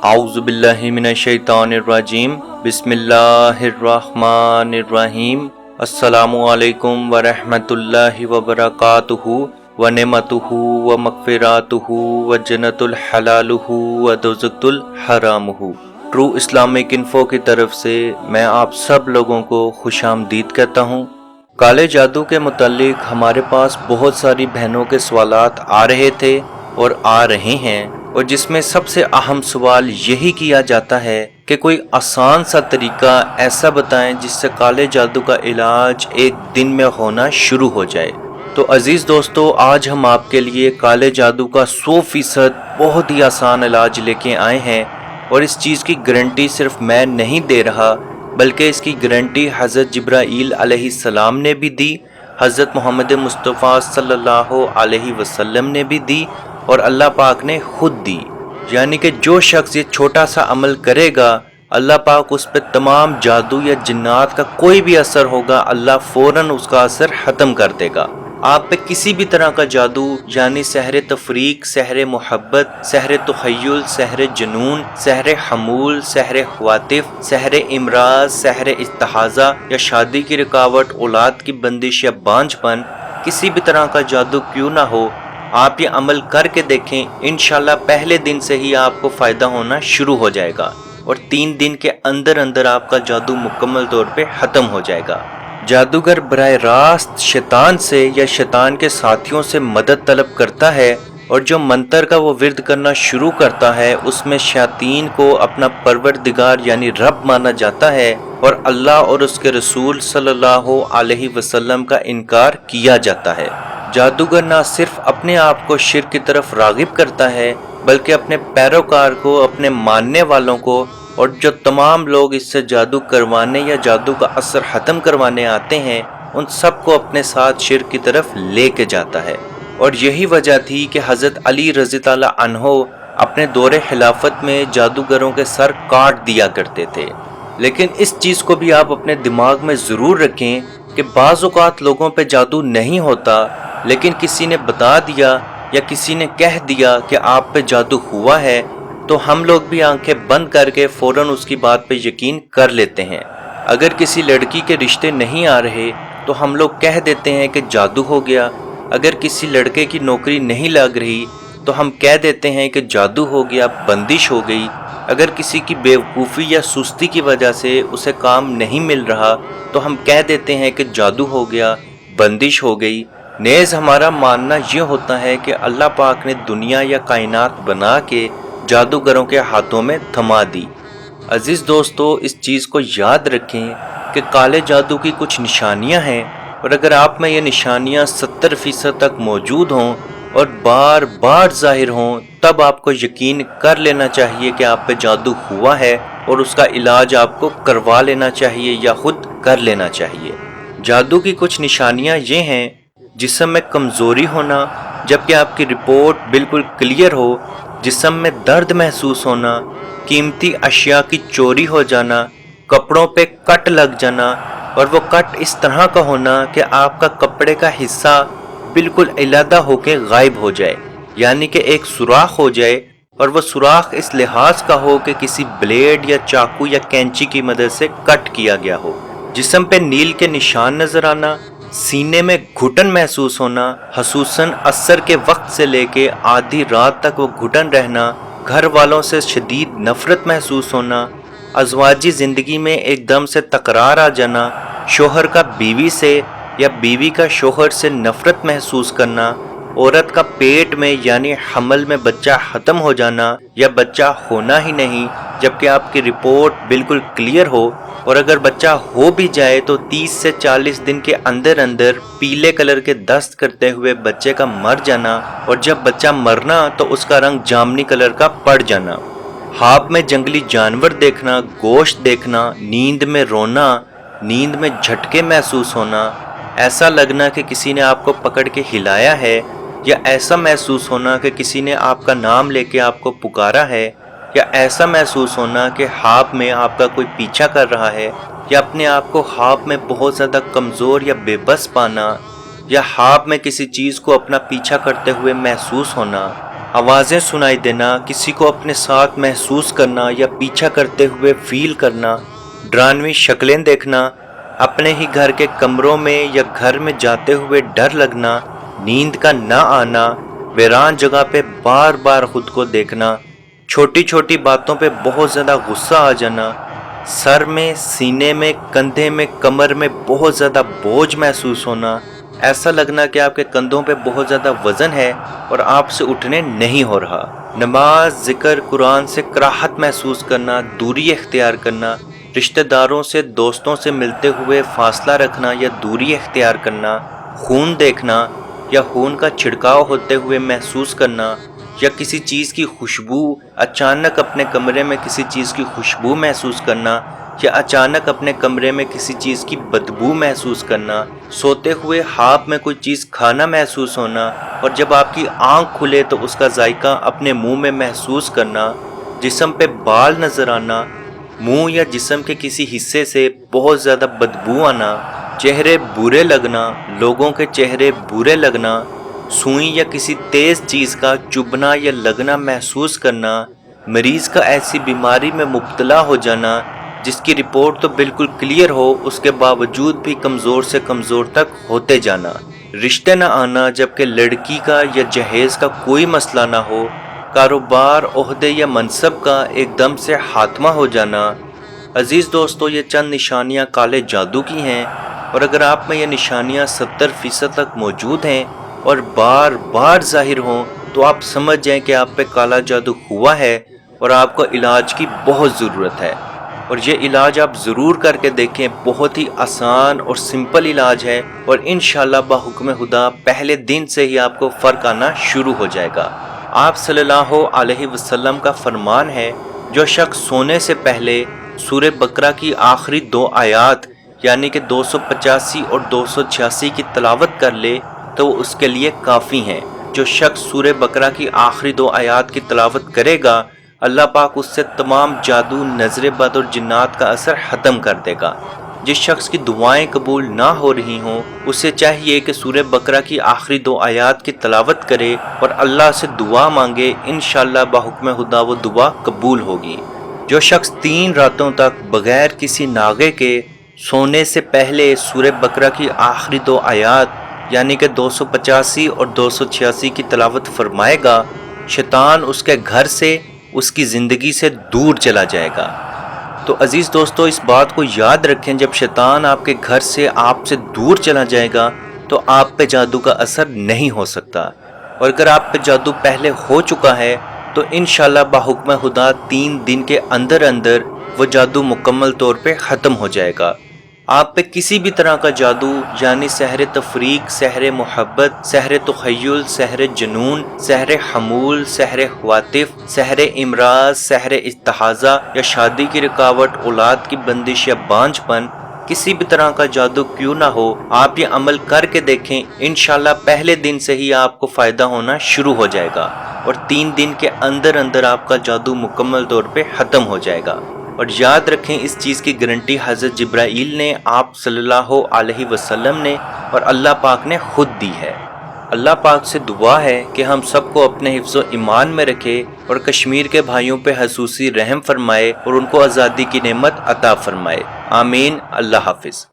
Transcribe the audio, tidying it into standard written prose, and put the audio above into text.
اعوذ باللہ من الشیطان الرجیم بسم اللہ الرحمن الرحیم السلام علیکم ورحمۃ اللہ وبرکاتہ ونعمتہ ومغفراتہ وجنت الحلالہ ودوزت الحرامہ۔ ٹرو اسلامک انفو کی طرف سے میں آپ سب لوگوں کو خوش آمدید کہتا ہوں۔ کالے جادو کے متعلق ہمارے پاس بہت ساری بہنوں کے سوالات آ رہے تھے اور آ رہے ہیں، اور جس میں سب سے اہم سوال یہی کیا جاتا ہے کہ کوئی آسان سا طریقہ ایسا بتائیں جس سے کالے جادو کا علاج ایک دن میں ہونا شروع ہو جائے۔ تو عزیز دوستو، آج ہم آپ کے لیے کالے جادو کا 100% بہت ہی آسان علاج لے کے آئے ہیں، اور اس چیز کی گارنٹی صرف میں نہیں دے رہا بلکہ اس کی گارنٹی حضرت جبرائیل علیہ السلام نے بھی دی، حضرت محمد مصطفیٰ صلی اللہ علیہ وسلم نے بھی دی، اور اللہ پاک نے خود دی۔ یعنی کہ جو شخص یہ چھوٹا سا عمل کرے گا، اللہ پاک اس پہ تمام جادو یا جنات کا کوئی بھی اثر ہوگا، اللہ فوراً اس کا اثر ختم کر دے گا۔ آپ پہ کسی بھی طرح کا جادو، یعنی سحر تفریق، سحر محبت، سحر تخیل، سحر جنون، سحر حمول، سحر خواطف، سحر امراض، سحر استحاضہ یا شادی کی رکاوٹ، اولاد کی بندش یا بانجھ پن، کسی بھی طرح کا جادو کیوں نہ ہو، آپ یہ عمل کر کے دیکھیں، انشاءاللہ پہلے دن سے ہی آپ کو فائدہ ہونا شروع ہو جائے گا، اور 3 دن کے اندر اندر آپ کا جادو مکمل طور پہ ختم ہو جائے گا۔ جادوگر براہ راست شیطان سے یا شیطان کے ساتھیوں سے مدد طلب کرتا ہے، اور جو منتر کا وہ ورد کرنا شروع کرتا ہے اس میں شیاطین کو اپنا پروردگار یعنی رب مانا جاتا ہے، اور اللہ اور اس کے رسول صلی اللہ علیہ وسلم کا انکار کیا جاتا ہے۔ جادوگر نہ صرف اپنے آپ کو شرک کی طرف راغب کرتا ہے بلکہ اپنے پیروکار کو، اپنے ماننے والوں کو، اور جو تمام لوگ اس سے جادو کروانے یا جادو کا اثر ختم کروانے آتے ہیں، ان سب کو اپنے ساتھ شرک کی طرف لے کے جاتا ہے۔ اور یہی وجہ تھی کہ حضرت علی رضی اللہ عنہ اپنے دور خلافت میں جادوگروں کے سر کاٹ دیا کرتے تھے۔ لیکن اس چیز کو بھی آپ اپنے دماغ میں ضرور رکھیں کہ بعض اوقات لوگوں پہ جادو نہیں ہوتا، لیکن کسی نے بتا دیا یا کسی نے کہہ دیا کہ آپ پہ جادو ہوا ہے، تو ہم لوگ بھی آنکھیں بند کر کے فوراً اس کی بات پہ یقین کر لیتے ہیں۔ اگر کسی لڑکی کے رشتے نہیں آ رہے تو ہم لوگ کہہ دیتے ہیں کہ جادو ہو گیا۔ اگر کسی لڑکے کی نوکری نہیں لگ رہی تو ہم کہہ دیتے ہیں کہ جادو ہو گیا، بندش ہو گئی۔ اگر کسی کی بیوقوفی یا سستی کی وجہ سے اسے کام نہیں مل رہا تو ہم کہہ دیتے ہیں کہ جادو ہو گیا، بندش ہو گئی۔ نیز ہمارا ماننا یہ ہوتا ہے کہ اللہ پاک نے دنیا یا کائنات بنا کے جادوگروں کے ہاتھوں میں تھما دی۔ عزیز دوستو، اس چیز کو یاد رکھیں کہ کالے جادو کی کچھ نشانیاں ہیں، اور اگر آپ میں یہ نشانیاں 70% تک موجود ہوں اور بار بار ظاہر ہوں، تب آپ کو یقین کر لینا چاہیے کہ آپ پہ جادو ہوا ہے، اور اس کا علاج آپ کو کروا لینا چاہیے یا خود کر لینا چاہیے۔ جادو کی کچھ نشانیاں یہ ہیں: جسم میں کمزوری ہونا جبکہ آپ کی رپورٹ بالکل کلیئر ہو، جسم میں درد محسوس ہونا، قیمتی اشیاء کی چوری ہو جانا، کپڑوں پہ کٹ لگ جانا، اور وہ کٹ اس طرح کا ہونا کہ آپ کا کپڑے کا حصہ بالکل علیحدہ ہو کے غائب ہو جائے، یعنی کہ ایک سوراخ ہو جائے، اور وہ سوراخ اس لحاظ کا ہو کہ کسی بلیڈ یا چاقو یا کینچی کی مدد سے کٹ کیا گیا ہو۔ جسم پہ نیل کے نشان نظر آنا، سینے میں گھٹن محسوس ہونا، خصوصاً عصر کے وقت سے لے کے آدھی رات تک وہ گھٹن رہنا، گھر والوں سے شدید نفرت محسوس ہونا، ازواجی زندگی میں ایک دم سے تکرار آ جانا، شوہر کا بیوی سے یا بیوی کا شوہر سے نفرت محسوس کرنا، عورت کا پیٹ میں یعنی حمل میں بچہ ختم ہو جانا یا بچہ ہونا ہی نہیں جبکہ آپ کی رپورٹ بالکل کلیئر ہو، اور اگر بچہ ہو بھی جائے تو 30 سے 40 دن کے اندر اندر پیلے کلر کے دست کرتے ہوئے بچے کا مر جانا، اور جب بچہ مرنا تو اس کا رنگ جامنی کلر کا پڑ جانا، خواب میں جنگلی جانور دیکھنا، گوشت دیکھنا، نیند میں رونا، نیند میں جھٹکے محسوس ہونا، ایسا لگنا کہ کسی نے آپ کو پکڑ کے ہلایا ہے، یا ایسا محسوس ہونا کہ کسی نے آپ کا نام لے کے آپ کو پکارا ہے، یا ایسا محسوس ہونا کہ خواب میں آپ کا کوئی پیچھا کر رہا ہے، یا اپنے آپ کو خواب میں بہت زیادہ کمزور یا بے بس پانا، یا خواب میں کسی چیز کو اپنا پیچھا کرتے ہوئے محسوس ہونا، آوازیں سنائی دینا، کسی کو اپنے ساتھ محسوس کرنا یا پیچھا کرتے ہوئے فیل کرنا، ڈرانوی شکلیں دیکھنا، اپنے ہی گھر کے کمروں میں یا گھر میں جاتے ہوئے ڈر لگنا، نیند کا نہ آنا، ویران جگہ پہ بار بار خود کو دیکھنا، چھوٹی چھوٹی باتوں پہ بہت زیادہ غصہ آ جانا، سر میں، سینے میں، کندھے میں، کمر میں بہت زیادہ بوجھ محسوس ہونا، ایسا لگنا کہ آپ کے کندھوں پہ بہت زیادہ وزن ہے اور آپ سے اٹھنے نہیں ہو رہا، نماز، ذکر، قرآن سے کراہت محسوس کرنا، دوری اختیار کرنا، رشتہ داروں سے، دوستوں سے ملتے ہوئے فاصلہ رکھنا یا دوری اختیار کرنا، خون دیکھنا یا خون کا چھڑکاؤ ہوتے ہوئے محسوس کرنا، یا کسی چیز کی خوشبو، اچانک اپنے کمرے میں کسی چیز کی خوشبو محسوس کرنا، یا اچانک اپنے کمرے میں کسی چیز کی بدبو محسوس کرنا، سوتے ہوئے خواب میں کوئی چیز کھانا محسوس ہونا، اور جب آپ کی آنکھ کھلے تو اس کا ذائقہ اپنے منہ میں محسوس کرنا، جسم پہ بال نظر آنا، منہ یا جسم کے کسی حصے سے بہت زیادہ بدبو آنا، چہرے برے لگنا، لوگوں کے چہرے برے لگنا، سوئی یا کسی تیز چیز کا چبھنا یا لگنا محسوس کرنا، مریض کا ایسی بیماری میں مبتلا ہو جانا جس کی رپورٹ تو بالکل کلیئر ہو، اس کے باوجود بھی کمزور سے کمزور تک ہوتے جانا، رشتے نہ آنا جبکہ لڑکی کا یا جہیز کا کوئی مسئلہ نہ ہو، کاروبار، عہدے یا منصب کا ایک دم سے خاتمہ ہو جانا۔ عزیز دوستو، یہ چند نشانیاں کالے جادو کی ہیں، اور اگر آپ میں یہ نشانیاں 70% تک موجود ہیں اور بار بار ظاہر ہوں تو آپ سمجھ جائیں کہ آپ پہ کالا جادو ہوا ہے اور آپ کو علاج کی بہت ضرورت ہے، اور یہ علاج آپ ضرور کر کے دیکھیں، بہت ہی آسان اور سمپل علاج ہے، اور انشاءاللہ بحکم خدا پہلے دن سے ہی آپ کو فرق آنا شروع ہو جائے گا۔ آپ صلی اللہ علیہ وسلم کا فرمان ہے، جو شخص سونے سے پہلے سورہ بقرہ کی آخری 2 آیات یعنی کہ 285 اور 286 کی تلاوت کر لے تو وہ اس کے لیے کافی ہیں۔ جو شخص سورہ بقرہ کی آخری 2 آیات کی تلاوت کرے گا، اللہ پاک اس سے تمام جادو، نظر بد اور جنات کا اثر ختم کر دے گا۔ جس شخص کی دعائیں قبول نہ ہو رہی ہوں، اسے چاہیے کہ سورہ بقرہ کی آخری 2 آیات کی تلاوت کرے اور اللہ سے دعا مانگے، انشاءاللہ بحکم خدا وہ دعا قبول ہوگی۔ جو شخص 3 راتوں تک بغیر کسی ناغے کے سونے سے پہلے سورہ بقرہ کی آخری 2 آیات یعنی کہ 285 اور 286 کی تلاوت فرمائے گا، شیطان اس کے گھر سے، اس کی زندگی سے دور چلا جائے گا۔ تو عزیز دوستو، اس بات کو یاد رکھیں، جب شیطان آپ کے گھر سے، آپ سے دور چلا جائے گا تو آپ پہ جادو کا اثر نہیں ہو سکتا، اور اگر آپ پہ جادو پہلے ہو چکا ہے تو انشاءاللہ بحکم خدا 3 دن کے اندر اندر وہ جادو مکمل طور پہ ختم ہو جائے گا۔ آپ پہ کسی بھی طرح کا جادو یعنی سحر تفریق، سحر محبت، سحر تخیل، سحر جنون، سحر حمول، سحر خواطف، سحر امراض، سحر استحاضہ یا شادی کی رکاوٹ، اولاد کی بندش یا بانجھ پن، کسی بھی طرح کا جادو کیوں نہ ہو، آپ یہ عمل کر کے دیکھیں، انشاءاللہ پہلے دن سے ہی آپ کو فائدہ ہونا شروع ہو جائے گا، اور 3 دن کے اندر اندر آپ کا جادو مکمل طور پہ ختم ہو جائے گا۔ اور یاد رکھیں، اس چیز کی گارنٹی حضرت جبرائیل نے، آپ صلی اللہ علیہ وسلم نے اور اللہ پاک نے خود دی ہے۔ اللہ پاک سے دعا ہے کہ ہم سب کو اپنے حفظ و ایمان میں رکھے اور کشمیر کے بھائیوں پہ خصوصی رحم فرمائے اور ان کو آزادی کی نعمت عطا فرمائے۔ آمین۔ اللہ حافظ۔